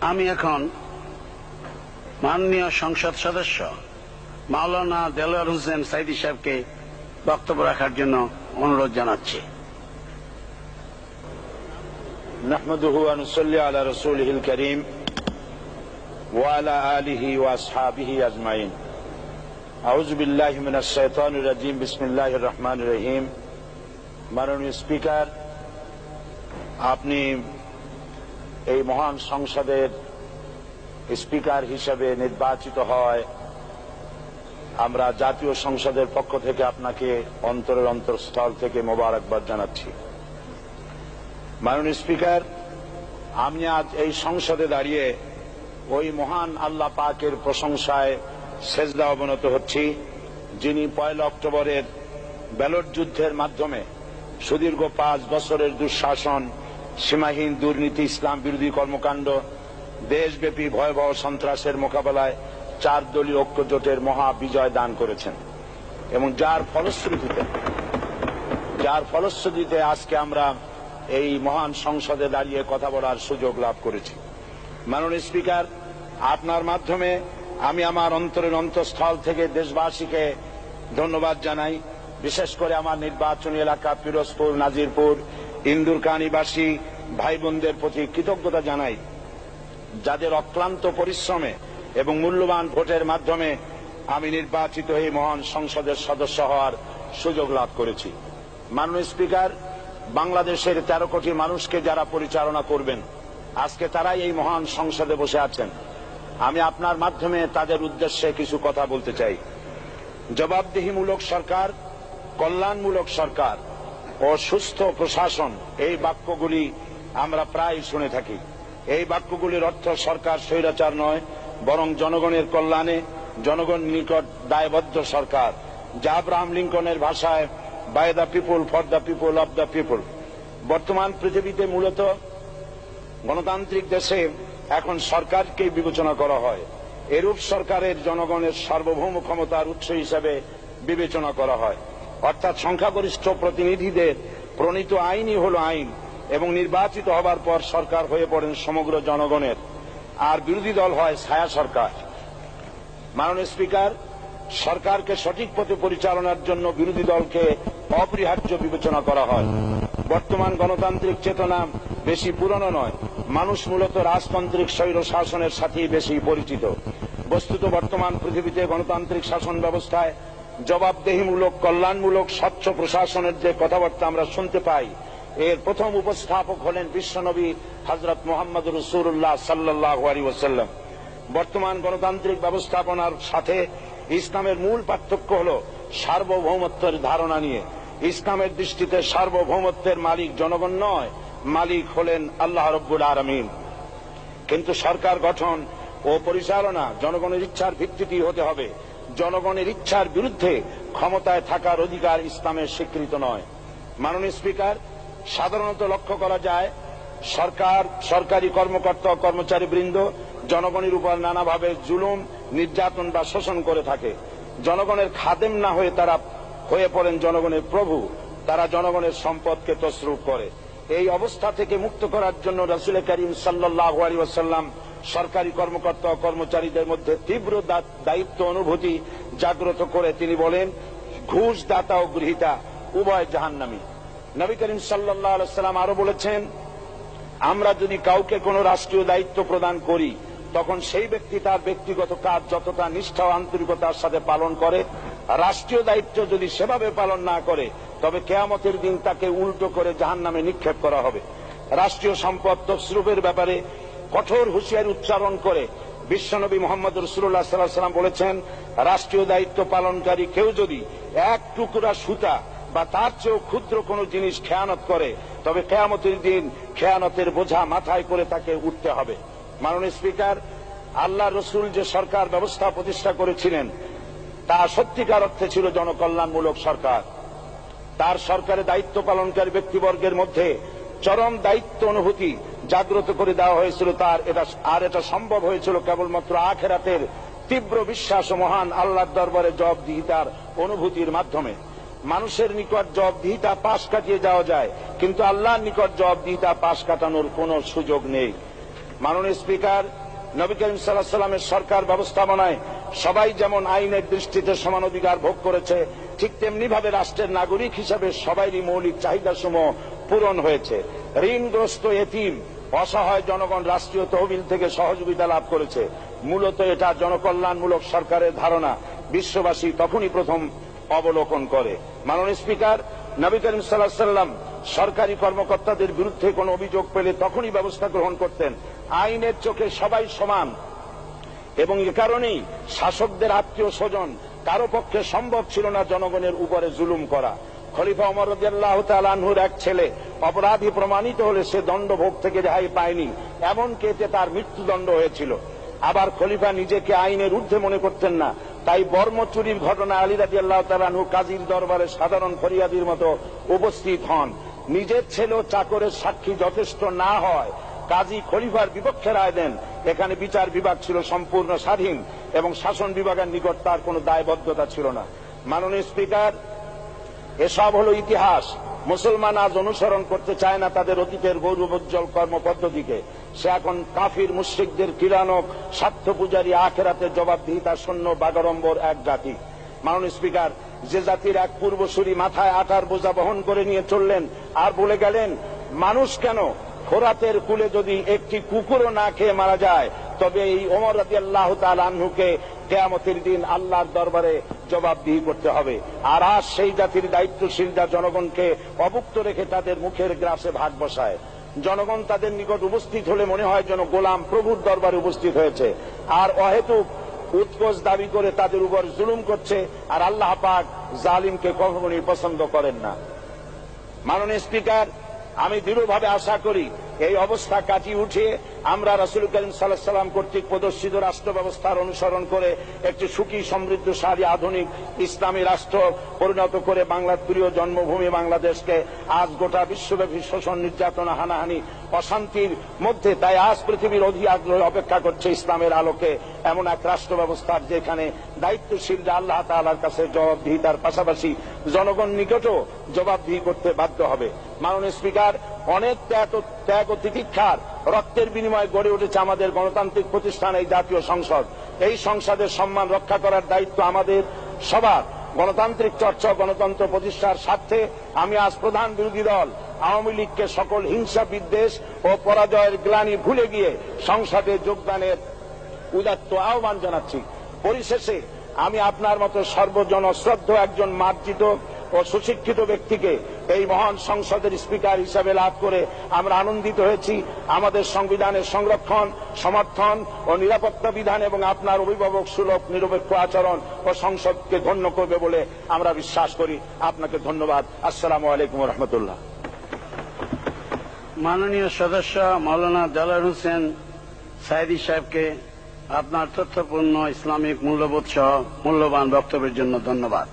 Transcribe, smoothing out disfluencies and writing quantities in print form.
আমি এখন মাননীয় সংসদ সদস্য মাওলানা দেলোয়ার হোসেন সাইদী সাহেবকে বক্তব্য রাখার জন্য অনুরোধ জানাচ্ছি। নাহমাদুহু ওয়া নুসাল্লি আলা রাসূলিহিল কারীম ওয়া আলা আলিহি ওয়া আসহাবিহি আজমাইন। আউযু বিল্লাহি মিনাশ শাইতানির রাজীম। বিসমিল্লাহির রহমানির রহিম। মাননীয় স্পিকার, আপনি এই মহান সংসদের স্পিকার হিসেবে নির্বাচিত হয় আমরা জাতীয় সংসদের পক্ষ থেকে আপনাকে অন্তরের অন্তঃস্থল থেকে মোবারকবাদ জানাচ্ছি। মাননীয় স্পিকার, আমি আজ এই সংসদে দাঁড়িয়ে ওই মহান আল্লাহ পাকের প্রশংসায় সেজদা অবনত হচ্ছি, যিনি 1 অক্টোবরের ব্যালট যুদ্ধের মাধ্যমে সুদীর্ঘ 5 বছরের দুঃশাসন, সীমাহীন দুর্নীতি, ইসলাম বিরোধী কর্মকাণ্ড, দেশব্যাপী ভয়াবহ সন্ত্রাসের মোকাবেলায় 4 দলীয় ঐক্য জোটের মহা বিজয় দান করেছেন এবং যার ফলশ্রুতিতে আজকে আমরা এই মহান সংসদে দাঁড়িয়ে কথা বলার সুযোগ লাভ করেছি। মাননীয় স্পিকার, আপনার মাধ্যমে আমি আমার অন্তরের অন্তঃস্থল থেকে দেশবাসীকে ধন্যবাদ জানাই। বিশেষ করে আমার নির্বাচনী এলাকা পিরোজপুর, নাজিরপুর, ইন্দুরকানীবাসী ভাই বোনদের প্রতি কৃতজ্ঞতা জানাই, যাদের অক্লান্ত পরিশ্রমে এবং মূল্যবান ভোটের মাধ্যমে আমি নির্বাচিত এই মহান সংসদের সদস্য হওয়ার সুযোগ লাভ করেছি। মাননীয় স্পিকার, বাংলাদেশের 13 কোটি মানুষকে যারা পরিচালনা করবেন, আজকে তারাই এই মহান সংসদে বসে আছেন। আমি আপনার মাধ্যমে তাদের উদ্দেশ্যে কিছু কথা বলতে চাই। জবাবদিহিমূলক সরকার, কল্যাণমূলক সরকার ও সুস্থ প্রশাসন, এই বাক্যগুলি আমরা প্রায় শুনে থাকি। এই বাক্যগুলির অর্থ সরকার স্বৈরাচার নয়, বরং জনগণের কল্যাণে জনগণের নিকট দায়বদ্ধ সরকার, যা আব্রাহাম লিঙ্কনের ভাষায় by the people, for the people, of the people. বর্তমান পৃথিবীতে মূলত গণতান্ত্রিক দেশে এখন সরকারকে বিবেচনা করা হয়। এরূপ সরকারের জনগণের সার্বভৌম ক্ষমতার উৎস হিসেবে বিবেচনা করা হয়, অর্থাৎ সংখ্যাগরিষ্ঠ প্রতিনিধিদের প্রণীত আইনই হল আইন এবং নির্বাচিত হবার পর সরকার হয়ে পড়েন সমগ্র জনগণের, আর বিরোধী দল হয় ছায়া সরকার। মাননীয় স্পিকার, সরকারকে সঠিক পথে পরিচালনার জন্য বিরোধী দলকে অপরিহার্য বিবেচনা করা হয়। বর্তমান গণতান্ত্রিক চেতনা বেশি পুরনো নয়, মানুষ মূলত রাজতান্ত্রিক স্বৈর শাসনের সাথেই বেশি পরিচিত। বস্তুত বর্তমান পৃথিবীতে গণতান্ত্রিক শাসন ব্যবস্থায় জবাবদিহিমূলক, কল্যাণমূলক, স্বচ্ছ প্রশাসনের যে কথাবার্তা আমরা শুনতে পাই, এর প্রথম উপস্থাপক হলেন বিশ্বনবী হযরত মুহাম্মদ রাসূলুল্লাহ সাল্লাল্লাহু আলাইহি ওয়াসাল্লাম। বর্তমান গণতান্ত্রিক ব্যবস্থাপনার সাথে ইসলামের মূল পার্থক্য হল সার্বভৌমত্বের ধারণা নিয়ে। ইসলামের দৃষ্টিতে সার্বভৌমত্বের মালিক জনগণ নয়, মালিক হলেন আল্লাহ রাব্বুল আলামিন। কিন্তু সরকার গঠন ও পরিচালনা জনগণের ইচ্ছার ভিত্তিতেই হতে হবে। জনগণের ইচ্ছার বিরুদ্ধে ক্ষমতায় থাকার অধিকার ইসলামের স্বীকৃত নয়। মাননীয় স্পিকার, সাধারণত লক্ষ্য করা যায় সরকার, সরকারি কর্মকর্তা, কর্মচারী বৃন্দ জনগণের উপর নানাভাবে জুলুম, নির্যাতন বা শোষণ করে থাকে। জনগণের খাদেম না হয়ে তারা হয়ে পড়েন জনগণের প্রভু। তারা জনগণের সম্পদকে তসরুপ করে। এই অবস্থা থেকে মুক্ত করার জন্য রাসূল করিম সাল্লাল্লাহু আলাইহি ওয়াসাল্লাম সরকারি কর্মকর্তা ও কর্মচারীদের মধ্যে তীব্র দায়িত্ব অনুভূতি জাগ্রত করে তিনি বলেন, ঘুষ দাতা ও গৃহীতা উভয় জাহান্নামী। নবী করিম সাল্লাল্লাহু আলাইহি ওয়াসাল্লাম আরো বলেছেন, আমরা যদি কাউকে কোনো রাষ্ট্রীয় দায়িত্ব প্রদান করি, তখন সেই ব্যক্তি তার ব্যক্তিগত কাজ যতটা নিষ্ঠা ও আন্তরিকতার সাথে পালন করে, রাষ্ট্রীয় দায়িত্ব যদি সেভাবে পালন না করে, তবে কিয়ামতের দিন তাকে উল্টো করে জাহান্নামে নিক্ষেপ করা হবে। রাষ্ট্রীয় সম্পদ তসরুফের ব্যাপারে কঠোর হুঁশিয়ারি উচ্চারণ করে বিশ্বনবী মুহাম্মদ রাসূলুল্লাহ সাল্লাল্লাহু আলাইহি ওয়াসাল্লাম বলেছেন, রাষ্ট্রীয় দায়িত্ব পালনকারী কেউ যদি এক টুকরা সুতা বা তার চেয়েও ক্ষুদ্র কোনো জিনিস খেয়ানত করে, তবে কিয়ামতের দিন খেয়ানতের বোঝা মাথায় করে তাকে উঠতে হবে। মাননীয় স্পিকার, আল্লাহ রসুল যে সরকার ব্যবস্থা প্রতিষ্ঠা করেছিলেন, তা সত্যিকার অর্থে ছিল জনকল্যাণমূলক সরকার। তার সরকারে দায়িত্ব পালনকারী ব্যক্তিবর্গের মধ্যে চরম দায়িত্ব অনুভূতি জাগ্রত করে দেওয়া হয়েছিল। এটা সম্ভব হয়েছিল কেবলমাত্র আখিরাতের তীব্র বিশ্বাস ও মহান আল্লাহর দরবারে জবাবদিহিতার অনুভূতির মাধ্যমে। মানুষের নিকট জবাবদিহিতা পাশ কাটিয়ে যাওয়া যায়, কিন্তু আল্লাহর নিকট জবাবদিহিতা পাশ কাটানোর কোনো সুযোগ নেই। মাননীয় স্পিকার, নবী করিম সাল্লাল্লাহু আলাইহি সাল্লামের সরকার ব্যবস্থাপনায় সবাই যেমন আইনের দৃষ্টিতে সমান অধিকার ভোগ করেছে, ঠিক তেমনি ভাবে রাষ্ট্রের নাগরিক হিসাবে সবারই মৌলিক চাহিদাসমূহ পূরণ হয়েছে। ঋণগ্রস্ত এতিম অসহায় জনগণ রাষ্ট্রীয় তহবিল থেকে সহযোগিতা লাভ করেছে। মূলত এটা জনকল্যাণমূলক সরকারের ধারণা বিশ্ববাসী তখনই প্রথম অবলোকন করে। মাননীয় স্পিকার, নবী করিম সাল্লাল্লাহু আলাইহি সাল্লাম সরকারি কর্মকর্তাদের বিরুদ্ধে কোনো অভিযোগ পেলে তখনই ব্যবস্থা গ্রহণ করতেন। আইনের চোখে সবাই সমান এবং এ কারণেই শাসকদের আত্মীয় স্বজন কারো পক্ষে সম্ভব ছিল না জনগণের উপরে জুলুম করা। খলিফা ওমর রাদিয়াল্লাহু তাআলা আনহুর এক ছেলে অপরাধী প্রমাণিত হলে সে দণ্ডভোগ থেকে রেহাই পায়নি, এমনকি এতে তার মৃত্যুদণ্ড হয়েছিল। আবার খলিফা নিজেকে আইনের ঊর্ধ্বে মনে করতেন না, তাই বর্ম চুরির ঘটনা আলী রাদিয়াল্লাহু তাআলা আনহু কাজীর দরবারে সাধারণ ফরিয়াদির মতো উপস্থিত হন। নিজের ছেলে ও চাকরের সাক্ষী যথেষ্ট না হয় কাজী খলিফার বিপক্ষে রায় দেন। এখানে বিচার বিভাগ ছিল সম্পূর্ণ স্বাধীন এবং শাসন বিভাগের নিকট তার কোনো দায়বদ্ধতা ছিল না। মাননীয় স্পিকার, এসব হলো ইতিহাস। মুসলমান আজ অনুসরণ করতে চায় না তাদের অতীতের গৌরবোজ্জ্বল কর্মপদ্ধতিকে। সে এখন কাফির মুশরিকদের কিরানক স্বার্থ পূজারী আখেরাতের জবাবদিহিতা শূন্য বাগাড়ম্বর এক জাতি। মাননীয় স্পিকার, যে জাতির এক পূর্বসূরি মাথায় আটার বোঝা বহন করে নিয়ে চললেন আর বলে গেলেন, মানুষ কেন, ফোরাতের কূলে যদি একটি কুকুরও না খেয়ে মারা যায় তবে এই ওমর রাদিয়াল্লাহু তাআলা আনহুকে কিয়ামতের দিন আল্লাহর দরবারে জবাবদিহি করতে হবে। আর আজ সেই জাতির দায়িত্বশীলরা জনগণকে অভুক্ত রেখে তাদের মুখের গ্রাসে ভাগ বসায়। জনগণ তাদের নিকট উপস্থিত হলে মনে হয় যেন গোলাম প্রভুর দরবারে উপস্থিত হয়েছে, আর অহেতুক উৎকোচ দাবি করে তাদের উপর জুলুম করছে। আর আল্লাহ পাক জালিমকে কখনোই পছন্দ করেন না। মাননীয় স্পিকার, আমি দৃঢ়ভাবে আশা করি এই অবস্থা কাটিয়ে উঠিয়ে আমরা রাসূল করিম সাল্লাল্লাহু আলাইহি সাল্লাম কর্তৃক প্রদর্শিত রাষ্ট্র ব্যবস্থার অনুসরণ করে একটি সুখী সমৃদ্ধশালী আধুনিক ইসলামী রাষ্ট্র পরিণত করে বাংলার প্রিয় জন্মভূমি বাংলাদেশকে আজ গোটা বিশ্বব্যাপী শোষণ, নির্যাতন, হানাহানি, অশান্তির মধ্যে, তাই আজ পৃথিবীর অধীর আগ্রহে অপেক্ষা করছে ইসলামের আলোকে এমন এক রাষ্ট্র ব্যবস্থার যেখানে দায়িত্বশীলরা আল্লাহ তাআলার কাছে জবাবদিহিতার পাশাপাশি জনগণ নিকটও জবাবদিহি করতে বাধ্য হবে। মাননীয় স্পিকার, অনেক ত্যাগ ও তিতিক্ষার রক্তের বিনিময়ে গড়ে উঠেছে আমাদের গণতান্ত্রিক প্রতিষ্ঠান এই জাতীয় সংসদ। এই সংসদের সম্মান রক্ষা করার দায়িত্ব আমাদের সবার। গণতান্ত্রিক চর্চা, গণতন্ত্র প্রতিষ্ঠার স্বার্থে আমি আজ প্রধান বিরোধী দল আওয়ামী লীগকে সকল হিংসা, বিদ্বেষ ও পরাজয়ের গ্লানি ভুলে গিয়ে সংসদে যোগদানের উদাত্ত আহ্বান জানাচ্ছি। পরিশেষে আমি আপনার মতো সর্বজন শ্রদ্ধ একজন মার্জিত ও সুশিক্ষিত ব্যক্তিকে এই মহান সংসদের স্পিকার হিসাবে লাভ করে আমরা আনন্দিত হয়েছি। আমাদের সংবিধানের সংরক্ষণ, সমর্থন ও নিরাপত্তা বিধান এবং আপনার অভিভাবক সুলভ নিরপেক্ষ আচরণ ও সংসদকে ধন্য করবে বলে আমরা বিশ্বাস করি। আপনাকে ধন্যবাদ। আসসালামু আলাইকুম ওয়া রাহমাতুল্লাহ। মাননীয় সদস্য মাওলানা দেলোয়ার হোসেন সাঈদী সাহেবকে আপনার তথ্যপূর্ণ ইসলামিক মূল্যবোধ সহ মূল্যবান বক্তব্যের জন্য ধন্যবাদ।